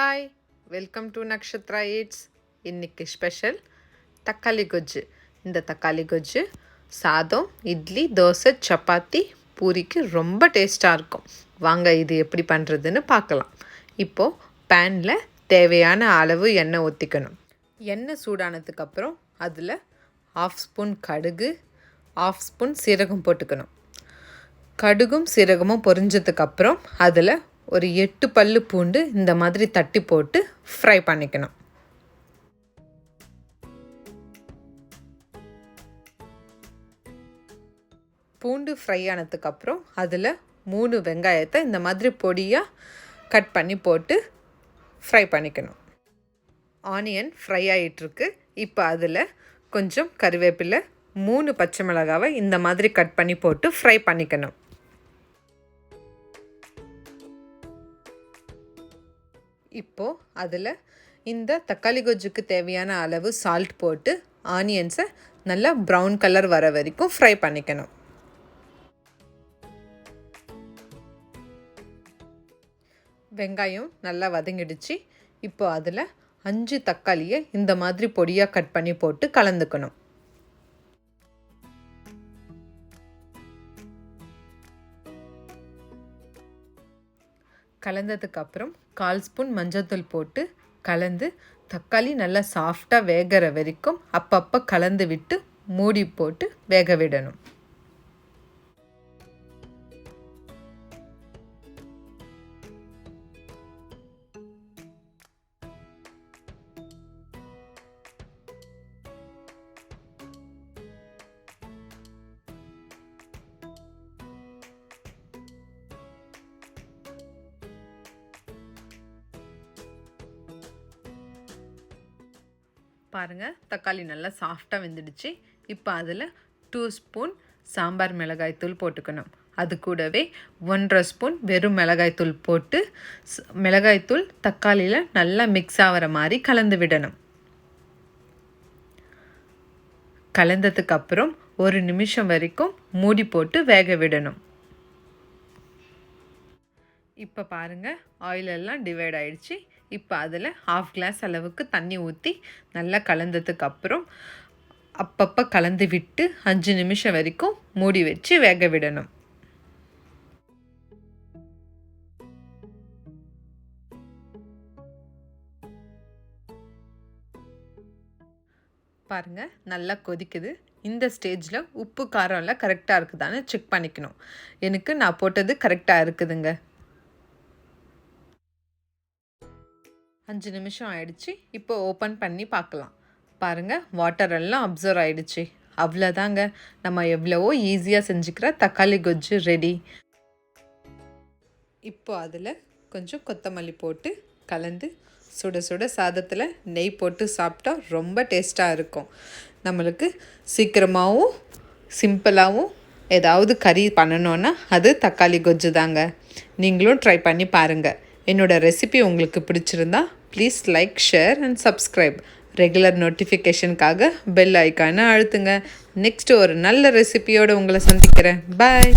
Hi, welcome to Nakshatra eats. இன்றைக்கி special தக்காளி கொஜ்ஜு. இந்த தக்காளி கொஜ்ஜு சாதம், இட்லி, தோசை, சப்பாத்தி, பூரிக்கு ரொம்ப டேஸ்ட்டாக இருக்கும். வாங்க இது எப்படி பண்ணுறதுன்னு பார்க்கலாம். இப்போது பேனில் தேவையான அளவு எண்ணெய் ஊற்றிக்கணும். எண்ணெய் சூடானதுக்கப்புறம் அதில் 1/2 ஸ்பூன் கடுகு, 1/2 ஸ்பூன் சீரகம் போட்டுக்கணும். கடுகும் சீரகமும் பொரிஞ்சதுக்கப்புறம் அதில் ஒரு 8 பல்லு பூண்டு இந்த மாதிரி தட்டி போட்டு ஃப்ரை பண்ணிக்கணும். பூண்டு ஃப்ரை ஆனதுக்கப்புறம் அதில் 3 வெங்காயத்தை இந்த மாதிரி பொடியாக கட் பண்ணி போட்டு ஃப்ரை பண்ணிக்கணும். ஆனியன் ஃப்ரை ஆகிட்டுருக்கு. இப்போ அதில் கொஞ்சம் கறிவேப்பிலை, 3 பச்சை மிளகாவை இந்த மாதிரி கட் பண்ணி போட்டு ஃப்ரை பண்ணிக்கணும். இப்போது அதில் இந்த தக்காளி கொஜ்ஜுக்கு தேவையான அளவு சால்ட் போட்டு ஆனியன்ஸை நல்லா ப்ரௌன் கலர் வர வரைக்கும் ஃப்ரை பண்ணிக்கணும். வெங்காயம் நல்லா வதங்கிடுச்சு. இப்போ அதில் 5 தக்காளியை இந்த மாதிரி பொடியாக கட் பண்ணி போட்டு கலந்துக்கணும். கலந்ததுக்கப்புறம் 1/4 ஸ்பூன் மஞ்சள்தூள் போட்டு கலந்து தக்காளி நல்லா சாஃப்டாக வேகிற வரைக்கும் அப்பப்போ கலந்து விட்டு மூடி போட்டு வேக விடணும். பாருங்கள், தக்காளி நல்லா சாஃப்டாக வெந்துடுச்சு. இப்போ அதில் 2 ஸ்பூன் சாம்பார் மிளகாய்த்தூள் போட்டுக்கணும். அது கூடவே 1/2 ஸ்பூன் வெறும் மிளகாய்த்தூள் போட்டு மிளகாய்த்தூள் தக்காளியில் நல்லா மிக்ஸ் ஆகிற மாதிரி கலந்து விடணும். கலந்ததுக்கப்புறம் 1 நிமிஷம் வரைக்கும் மூடி போட்டு வேக விடணும். இப்போ பாருங்கள், ஆயிலெல்லாம் டிவைட் ஆகிடுச்சு. இப்போ அதில் 1/2 கிளாஸ் அளவுக்கு தண்ணி ஊற்றி நல்லா கலந்ததுக்கப்புறம் அப்பப்போ கலந்து விட்டு 5 நிமிஷம் வரைக்கும் மூடி வச்சு வேக விடணும். பாருங்கள், நல்லா கொதிக்குது. இந்த ஸ்டேஜில் உப்பு காரம் எல்லாம் கரெக்டாக இருக்குதான்னு செக் பண்ணிக்கணும். நான் போட்டது கரெக்டாக இருக்குதுங்க. 5 நிமிஷம் ஆயிடுச்சு. இப்போ ஓப்பன் பண்ணி பார்க்கலாம். பாருங்கள், வாட்டர் எல்லாம் அப்சர்வ் ஆகிடுச்சு. அவ்வளோதாங்க, நம்ம எவ்வளவோ ஈஸியாக செஞ்சுக்கிற தக்காளி கொஜ்ஜு ரெடி. இப்போ அதில் கொஞ்சம் கொத்தமல்லி போட்டு கலந்து சுட சுட சாதத்தில் நெய் போட்டு சாப்பிட்டா ரொம்ப டேஸ்ட்டாக இருக்கும். நம்மளுக்கு சீக்கிரமாகவும் சிம்பிளாகவும் ஏதாவது கறி பண்ணணுன்னா அது தக்காளி கொஜ்ஜு தாங்க. நீங்களும் ட்ரை பண்ணி பாருங்கள். என்னோடய ரெசிபி உங்களுக்கு பிடிச்சிருந்தா please like, share and subscribe. Regular நோட்டிஃபிகேஷனுக்காக பெல் ஐக்கானை அழுத்துங்க. நெக்ஸ்ட்டு ஒரு நல்ல ரெசிபியோடு உங்களை சந்திக்கிறேன். பாய்.